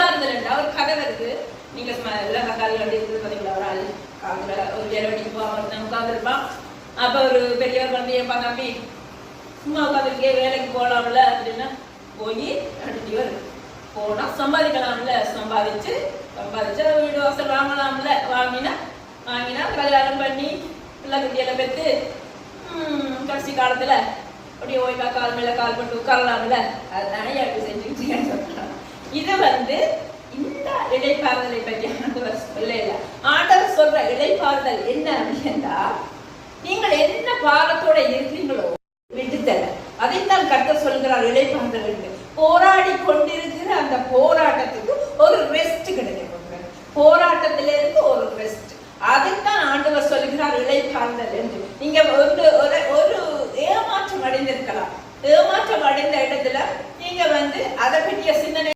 இடைப்பாறுதல் ஒரு கதை வருது. நீங்க எல்லாம் கால் வண்டி இருக்குது பார்த்தீங்களா, ஒரு ஆள் காலத்துல ஒரு வேலை வண்டிக்கு போவாங்க உட்காந்துருப்பான். அப்ப ஒரு பெரியவர் வந்து ஏப்பா தம்பி சும்மா உட்காந்துருக்கே வேலைக்கு போகலாம்ல அப்படின்னா, போய் அடிச்சுவர் போனா சம்பாதிக்கலாம்ல, சம்பாதிச்சு வீடு வாசல் வாங்கலாம்ல, வாங்கினா கல்யாணம் பண்ணி பிள்ளை குட்டியெல்லாம் பெற்று கடைசி காலத்துல அப்படியே ஓய்வா கால் மேல கால் போட்டு உட்காரலாம்ல. அதுதானே எப்படி செஞ்சுக்கிட்டீங்கன்னு சொல்றாங்க. இது இந்த இடைப்பாறுதலை பற்றி ஆண்டவர் சொல்ல. ஆண்டவர் சொல்ற இடைப்பாறுதல் என்ன அப்படின்னா, நீங்கள் என்ன பாவத்தோட இருக்கிறீங்களோ விட்டுத்தர, அதைத்தான் கர்த்தர் சொல்கிறார் இடைப்பாறுதல் என்று. போராடி கொண்டிருக்க